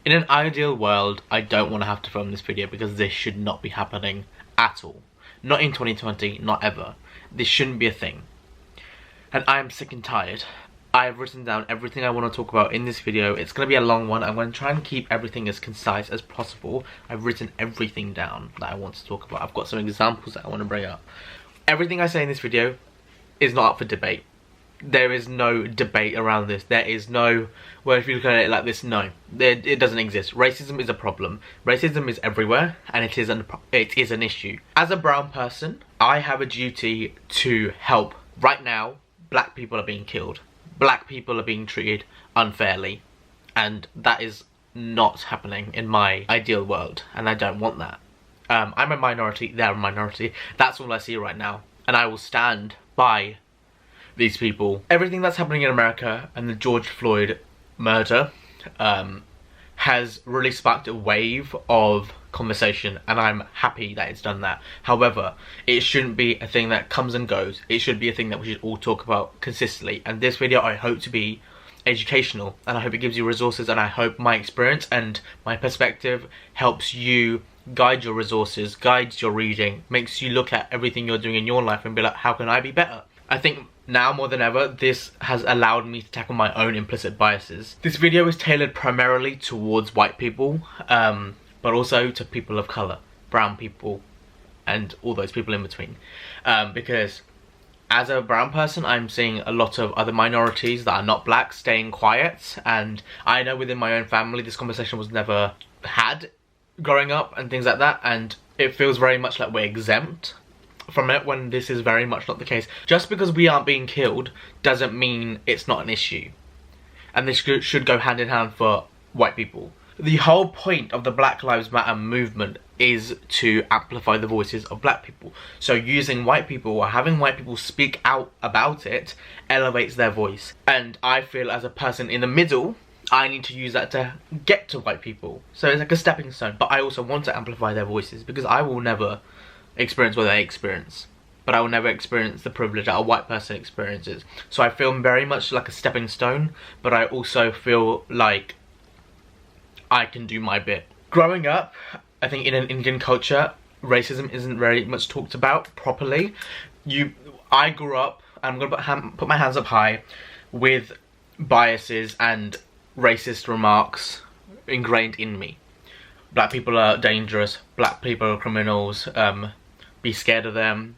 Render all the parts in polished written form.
In an ideal world, I don't want to have to film this video because this should not be happening at all. Not in 2020, not ever. This shouldn't be a thing. And I am sick and tired. I have written down everything I want to talk about in this video. It's going to be a long one. I'm going to try and keep everything as concise as possible. I've written everything down that I want to talk about. I've got some examples that I want to bring up. Everything I say in this video is not up for debate. There is no debate around this. There is no, well, if you look at it like this, no, it doesn't exist. Racism is a problem. Racism is everywhere, and it is an issue. As a brown person, I have a duty to help. Right now, black people are being killed. Black people are being treated unfairly, and that is not happening in my ideal world, and I don't want that. I'm a minority, they're a minority. That's all I see right now, and I will stand by these people. Everything that's happening in America and the George Floyd murder has really sparked a wave of conversation, and I'm happy that it's done that. However, it shouldn't be a thing that comes and goes. It should be a thing that we should all talk about consistently, and this video I hope to be educational, and I hope it gives you resources, and I hope my experience and my perspective helps you guide your resources, guides your reading, makes you look at everything you're doing in your life and be like, how can I be better? I think now more than ever, this has allowed me to tackle my own implicit biases. This video is tailored primarily towards white people, but also to people of colour, brown people, and all those people in between. Because as a brown person, I'm seeing a lot of other minorities that are not black staying quiet, and I know within my own family this conversation was never had growing up and things like that, and it feels very much like we're exempt from it when this is very much not the case. Just because we aren't being killed doesn't mean it's not an issue, and this should go hand in hand for white people. The whole point of the Black Lives Matter movement is to amplify the voices of black people. So using white people or having white people speak out about it elevates their voice. And I feel as a person in the middle, I need to use that to get to white people. So it's like a stepping stone. But I also want to amplify their voices because I will never experience what they experience. But I will never experience the privilege that a white person experiences. So I feel very much like a stepping stone, but I also feel like I can do my bit. Growing up, I think in an Indian culture, racism isn't very much talked about properly. I grew up, I'm gonna put my hands up high, with biases and racist remarks ingrained in me. Black people are dangerous, black people are criminals, be scared of them,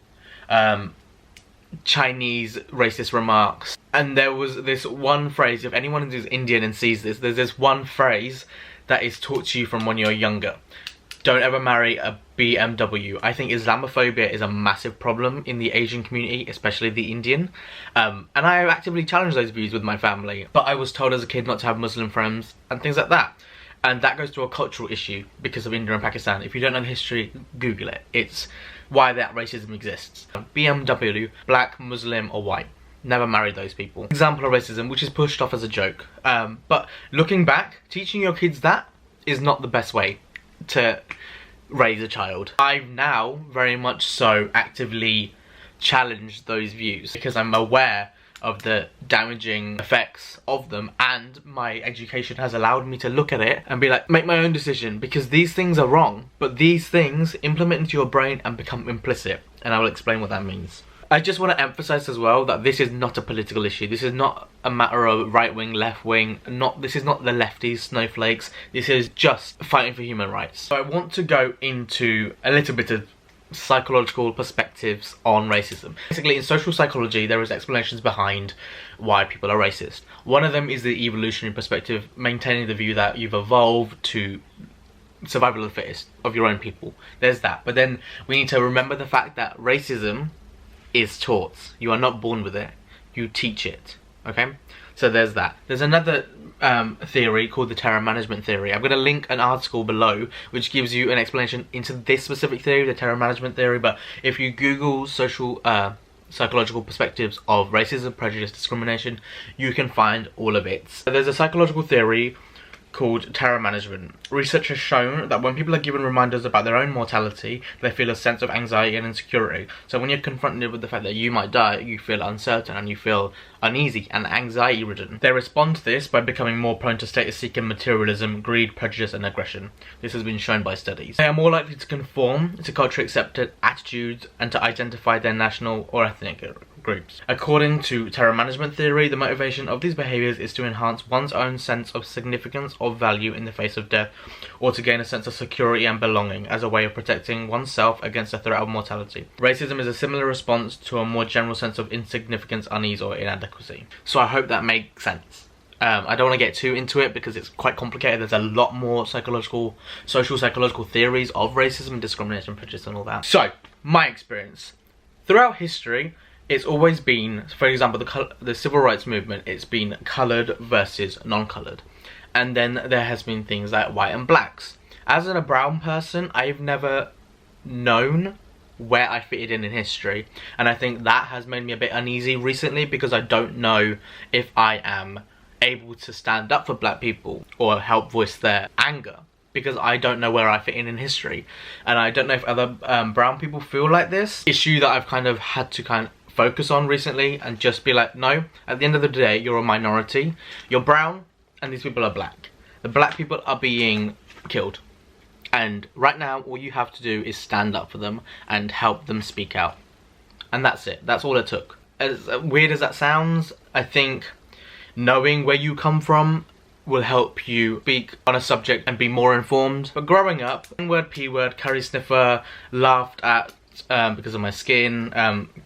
Chinese racist remarks. And there was this one phrase, if anyone who's Indian and sees this, there's this one phrase that is taught to you from when you're younger. Don't ever marry a BMW. I think Islamophobia is a massive problem in the Asian community, especially the Indian. And I have actively challenged those views with my family. But I was told as a kid not to have Muslim friends and things like that. And that goes to a cultural issue because of India and Pakistan. If you don't know the history, Google it. It's why that racism exists. BMW, black, Muslim or white. Never marry those people. Example of racism, which is pushed off as a joke. But looking back, teaching your kids that is not the best way to raise a child. I've now very much so actively challenged those views because I'm aware of the damaging effects of them, and my education has allowed me to look at it and be like, make my own decision, because these things are wrong, but these things implement into your brain and become implicit, and I will explain what that means. I just want to emphasize as well that this is not a political issue. This is not a matter of right wing, left wing. This is not the lefties, snowflakes. This is just fighting for human rights. So I want to go into a little bit of psychological perspectives on racism. Basically, in social psychology, there is explanations behind why people are racist. One of them is the evolutionary perspective, maintaining the view that you've evolved to survival of the fittest of your own people. There's that. But then we need to remember the fact that racism is taught. You are not born with it. You teach it. Okay? So there's that. There's another theory called the terror management theory. I'm going to link an article below which gives you an explanation into this specific theory, the terror management theory, but if you Google social psychological perspectives of racism, prejudice, discrimination, you can find all of it. So there's a psychological theory called terror management. Research has shown that when people are given reminders about their own mortality, they feel a sense of anxiety and insecurity. So when you're confronted with the fact that you might die, you feel uncertain and you feel uneasy and anxiety ridden. They respond to this by becoming more prone to status seeking, materialism, greed, prejudice and aggression. This has been shown by studies. They are more likely to conform to culturally accepted attitudes and to identify their national or ethnic groups. According to terror management theory, the motivation of these behaviours is to enhance one's own sense of significance or value in the face of death, or to gain a sense of security and belonging as a way of protecting oneself against the threat of mortality. Racism is a similar response to a more general sense of insignificance, unease or inadequacy. So I hope that makes sense. I don't want to get too into it because it's quite complicated. There's a lot more social psychological theories of racism, discrimination, prejudice and all that. So, my experience. Throughout history, it's always been, for example, the civil rights movement, it's been coloured versus non-coloured. And then there has been things like white and blacks. As a brown person, I've never known where I fitted in history. And I think that has made me a bit uneasy recently because I don't know if I am able to stand up for black people or help voice their anger, because I don't know where I fit in history. And I don't know if other brown people feel like this. Issue that I've kind of had to focus on recently and just be like, no, at the end of the day, you're a minority. You're brown and these people are black. The black people are being killed. And right now, all you have to do is stand up for them and help them speak out. And that's it. That's all it took. As weird as that sounds, I think knowing where you come from will help you speak on a subject and be more informed. But growing up, N-word, P-word, curry sniffer, laughed at because of my skin,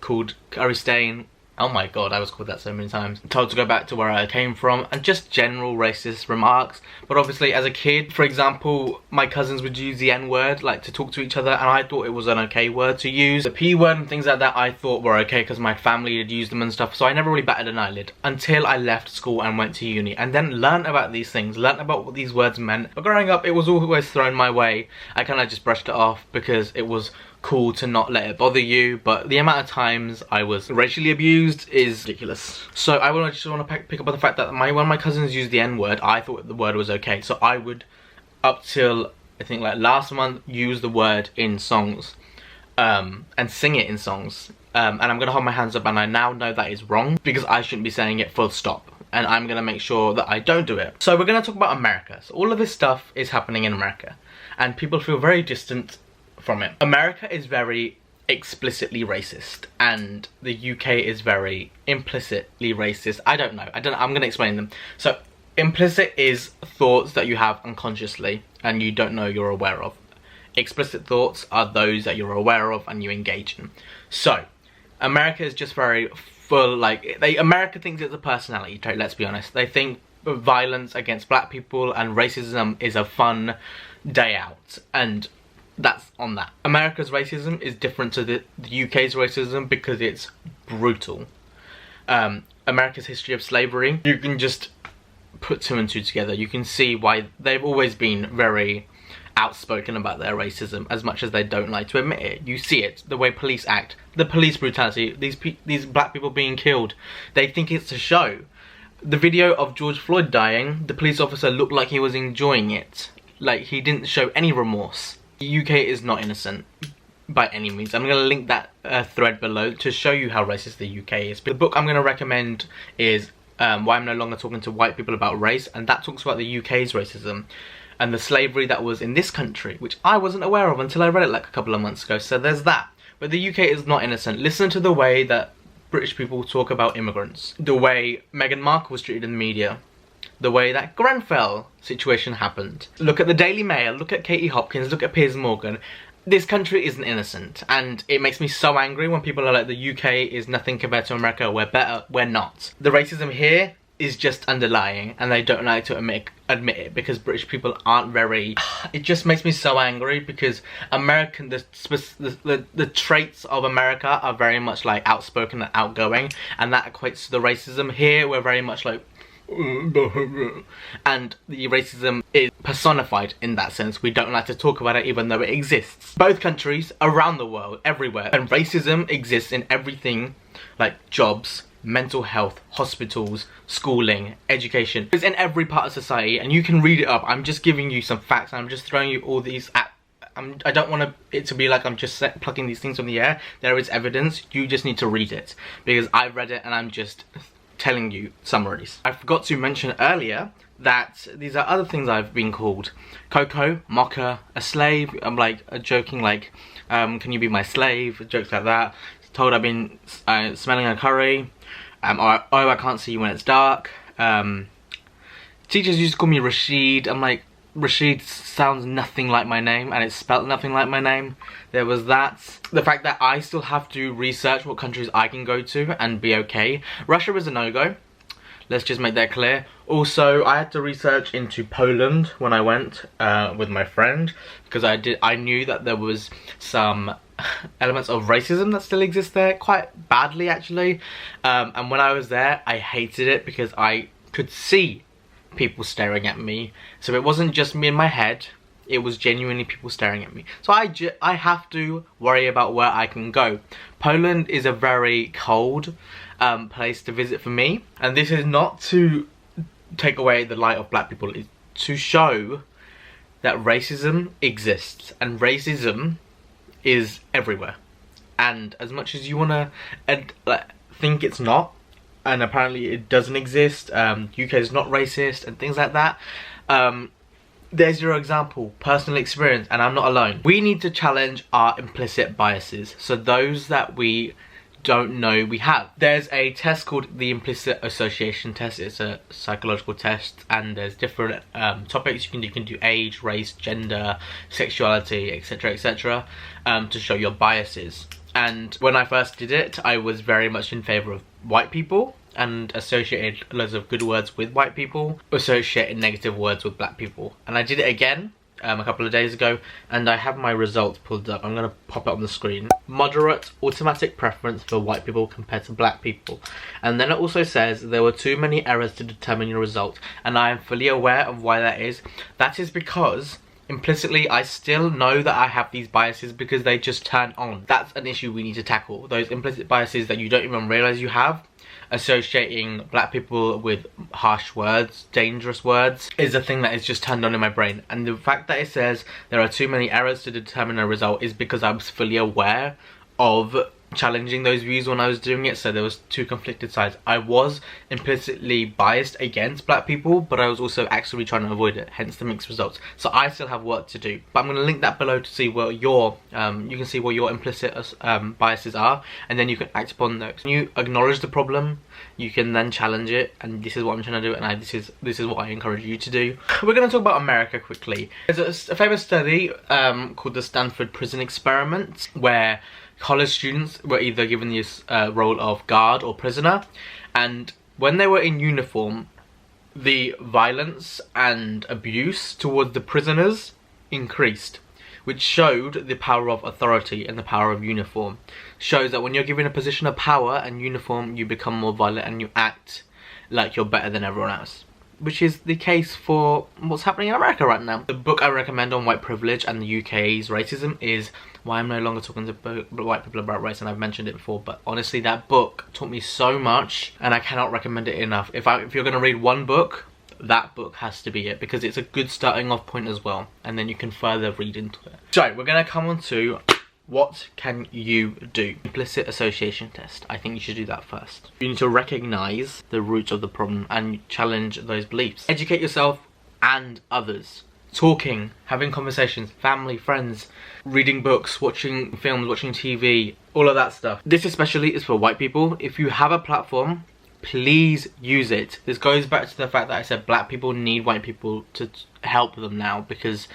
called curry stain. Oh my god, I was called that so many times. Told to go back to where I came from, and just general racist remarks. But obviously as a kid, for example, my cousins would use the N-word, like to talk to each other, and I thought it was an okay word to use. The P-word and things like that I thought were okay because my family had used them and stuff, so I never really batted an eyelid until I left school and went to uni, and then learned about these things, learned about what these words meant. But growing up, it was always thrown my way. I kind of just brushed it off because it was cool to not let it bother you, but the amount of times I was racially abused is ridiculous. So I just want to pick up on the fact that when my cousins used the N-word, I thought the word was okay. So I would, up till I think like last month, use the word in songs and sing it in songs. And I'm going to hold my hands up, and I now know that is wrong because I shouldn't be saying it full stop. And I'm going to make sure that I don't do it. So we're going to talk about America. So all of this stuff is happening in America, and people feel very distant from it. America is very explicitly racist, and the UK is very implicitly racist. I'm gonna explain them. So implicit is thoughts that you have unconsciously and you don't know you're aware of. Explicit thoughts are those that you're aware of and you engage in. So America is just very full, America thinks it's a personality trait, let's be honest. They think violence against black people and racism is a fun day out, and that's on that. America's racism is different to the UK's racism because it's brutal. America's history of slavery, you can just put two and two together. You can see why they've always been very outspoken about their racism, as much as they don't like to admit it. You see it, the way police act, the police brutality, these black people being killed. They think it's a show. The video of George Floyd dying, the police officer looked like he was enjoying it. Like, he didn't show any remorse. The UK is not innocent by any means. I'm going to link that thread below to show you how racist the UK is. But the book I'm going to recommend is Why I'm No Longer Talking to White People About Race, and that talks about the UK's racism and the slavery that was in this country, which I wasn't aware of until I read it like a couple of months ago. So there's that. But the UK is not innocent. Listen to the way that British people talk about immigrants, the way Meghan Markle was treated in the media, the way that Grenfell situation happened. Look at the Daily Mail, look at Katie Hopkins, look at Piers Morgan. This country isn't innocent, and it makes me so angry when people are like, the UK is nothing compared to America, we're better. We're not. The racism here is just underlying, and they don't like to admit it because British people aren't very... It just makes me so angry because the traits of America are very much like outspoken and outgoing, and that equates to the racism. Here we're very much like... and the racism is personified in that sense. We don't like to talk about it even though it exists. Both countries, around the world, everywhere, and racism exists in everything, like jobs, mental health, hospitals, schooling, education. It's in every part of society, and you can read it up. I'm just giving you some facts, and I'm just throwing you all these I don't want it to be like I'm just plucking these things from the air. There is evidence. You just need to read it, because I've read it and I'm just telling you summaries. I forgot to mention earlier that these are other things I've been called: Coco, mocker, a slave. I'm like joking, like, can you be my slave? Jokes like that. Told I've been smelling a curry. Or, oh, I can't see you when it's dark. Teachers used to call me Rashid. I'm like, Rashid sounds nothing like my name, and it's spelt nothing like my name. There was that. The fact that I still have to research what countries I can go to and be okay. Russia is a no-go. Let's just make that clear. Also, I had to research into Poland when I went with my friend, because I knew that there was some elements of racism that still exist there, quite badly actually. And when I was there, I hated it because I could see people staring at me. So it wasn't just me in my head, it was genuinely people staring at me. So I have to worry about where I can go. Poland is a very cold place to visit for me, and this is not to take away the light of black people. It's to show that racism exists, and racism is everywhere. And as much as you want to think it's not, and apparently it doesn't exist, UK is not racist and things like that, there's your example, personal experience, and I'm not alone. We need to challenge our implicit biases, so those that we don't know we have. There's a test called the Implicit Association Test. It's a psychological test, and there's different topics you can do. You can do age, race, gender, sexuality, etc, etc, to show your biases. And when I first did it, I was very much in favour of white people and associated loads of good words with white people, associated negative words with black people. And I did it again a couple of days ago, and I have my results pulled up. I'm going to pop it on the screen. Moderate automatic preference for white people compared to black people. And then it also says there were too many errors to determine your result, and I am fully aware of why that is. That is because implicitly I still know that I have these biases because they just turn on. That's an issue we need to tackle. Those implicit biases that you don't even realise you have. Associating black people with harsh words, dangerous words, is a thing that is just turned on in my brain. And the fact that it says there are too many errors to determine a result is because I was fully aware of challenging those views when I was doing it. So there was two conflicted sides. I was implicitly biased against black people, but I was also actively trying to avoid it, hence the mixed results. So I still have work to do, but I'm going to link that below to see what your you can see what your implicit biases are, and then you can act upon those. When you acknowledge the problem, you can then challenge it, and this is what I'm trying to do, and this is what I encourage you to do. We're going to talk about America quickly. There's a famous study called the Stanford Prison Experiment, where college students were either given this role of guard or prisoner, and when they were in uniform, the violence and abuse towards the prisoners increased, which showed the power of authority and the power of uniform. Shows that when you're given a position of power and uniform, you become more violent and you act like you're better than everyone else, which is the case for what's happening in America right now. The book I recommend on white privilege and the UK's racism is Why I'm No Longer Talking to White People About Race, and I've mentioned it before, but honestly that book taught me so much, and I cannot recommend it enough. If you're going to read one book, that book has to be it, because it's a good starting off point as well, and then you can further read into it. So we're going to come on to what can you do? Implicit association test. I think you should do that first. You need to recognise the roots of the problem and challenge those beliefs. Educate yourself and others. Talking, having conversations, family, friends, reading books, watching films, watching TV, all of that stuff. This especially is for white people. If you have a platform, please use it. This goes back to the fact that I said black people need white people to help them now, because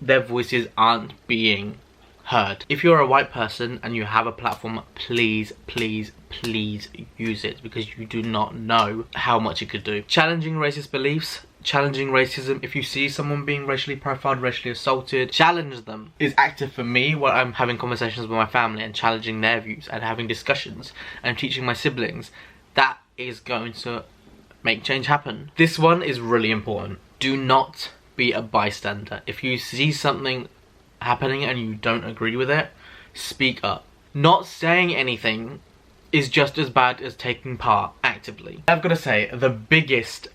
their voices aren't being heard. If you're a white person and you have a platform, please, please, please use it, because you do not know how much it could do. Challenging racist beliefs, challenging racism. If you see someone being racially profiled, racially assaulted, challenge them. Is active for me when I'm having conversations with my family and challenging their views and having discussions and teaching my siblings. That is going to make change happen. This one is really important. Do not be a bystander. If you see something happening and you don't agree with it, speak up. Not saying anything is just as bad as taking part actively. I've got to say, the biggest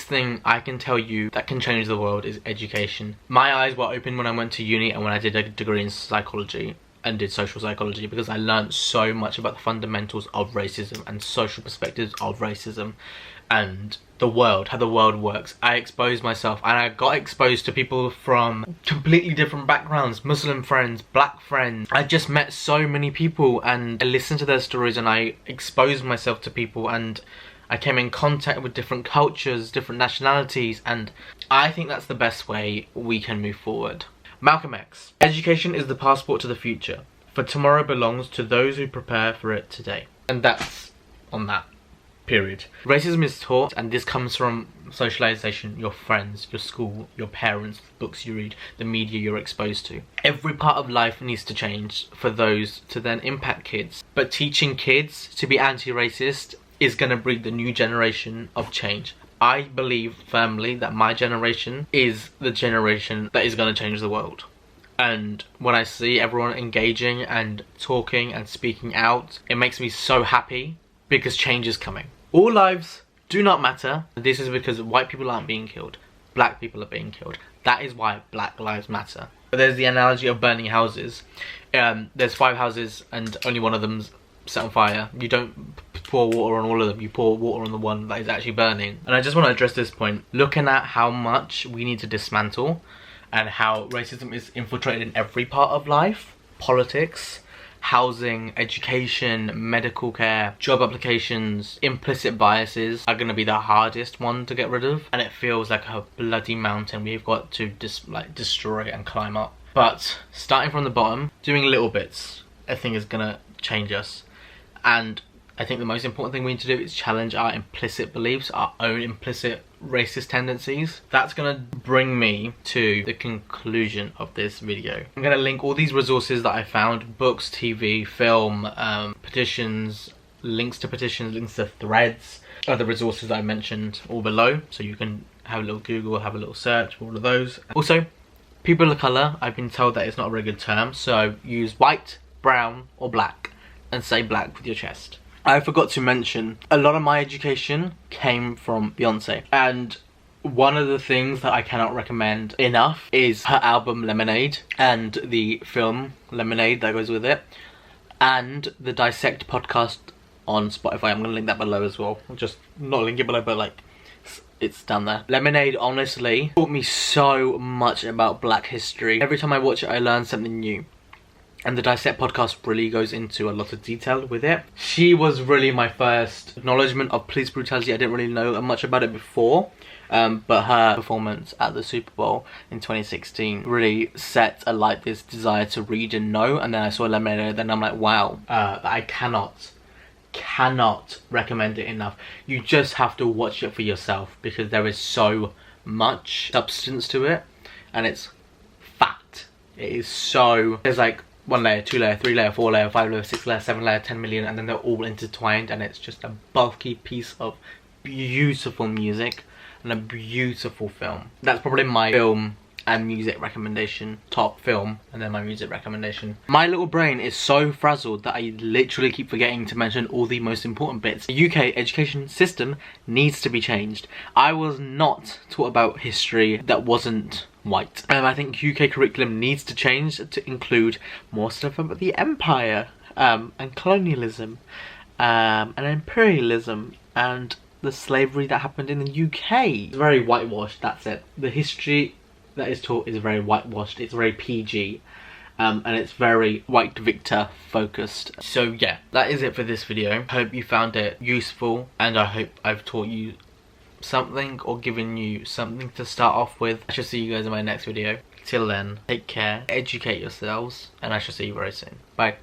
thing I can tell you that can change the world is education. My eyes were open when I went to uni and when I did a degree in psychology and did social psychology, because I learned so much about the fundamentals of racism and social perspectives of racism and the world, how the world works. I exposed myself and I got exposed to people from completely different backgrounds, Muslim friends, black friends. I just met so many people and I listened to their stories and I exposed myself to people and I came in contact with different cultures, different nationalities, and I think that's the best way we can move forward. Malcolm X. Education is the passport to the future, for tomorrow belongs to those who prepare for it today. And that's on that. Period. Racism is taught, and this comes from socialization, your friends, your school, your parents, books you read, the media you're exposed to. Every part of life needs to change for those to then impact kids. But teaching kids to be anti-racist is going to breed the new generation of change. I believe firmly that my generation is the generation that is going to change the world. And when I see everyone engaging and talking and speaking out, it makes me so happy because change is coming. All lives do not matter. This is because white people aren't being killed. Black people are being killed. That is why Black Lives Matter. There's the analogy of burning houses. There's 5 houses and only one of them's set on fire. You don't pour water on all of them, you pour water on the one that is actually burning. And I just want to address this point, looking at how much we need to dismantle and how racism is infiltrated in every part of life. Politics, housing, education, medical care, job applications, implicit biases are going to be the hardest one to get rid of, and it feels like a bloody mountain we've got to destroy and climb up. But starting from the bottom, doing little bits, I think is going to change us. And I think the most important thing we need to do is challenge our implicit beliefs, our own implicit racist tendencies. That's going to bring me to the conclusion of this video. I'm going to link all these resources that I found, books, TV, film, petitions, links to threads, other resources that I mentioned all below, so you can have a little Google, have a little search for all of those. Also, people of colour, I've been told that it's not a very good term, so use white, brown or black and say black with your chest. I forgot to mention, a lot of my education came from Beyonce, and one of the things that I cannot recommend enough is her album Lemonade and the film Lemonade that goes with it, and the Dissect podcast on Spotify. I'm going to link that below as well. Just not link it below, but like it's down there. Lemonade honestly taught me so much about black history. Every time I watch it I learn something new. And the Dissect podcast really goes into a lot of detail with it. She was really my first acknowledgement of police brutality. I didn't really know much about it before, but her performance at the Super Bowl in 2016 really set alight this desire to read and know. And then I saw Lemonade, and I'm like, wow, I cannot recommend it enough. You just have to watch it for yourself because there is so much substance to it, and it's fact. It is so, there's like 1 layer, 2 layer, 3 layer, 4 layer, 5 layer, 6 layer, 7 layer, 10 million, and then they're all intertwined, and it's just a bulky piece of beautiful music and a beautiful film. That's probably my film and music recommendation, top film, and then my music recommendation. My little brain is so frazzled that I literally keep forgetting to mention all the most important bits. The UK education system needs to be changed. I was not taught about history that wasn't white. I think UK curriculum needs to change to include more stuff about the empire, and colonialism, and imperialism, and the slavery that happened in the UK. It's very whitewashed, that's it. The history that is taught is very whitewashed, it's very PG, and it's very white Victor focused. So yeah, that is it for this video. Hope you found it useful, and I hope I've taught you something or given you something to start off with. I shall see you guys in my next video. Till then, take care, educate yourselves, and I shall see you very soon. Bye.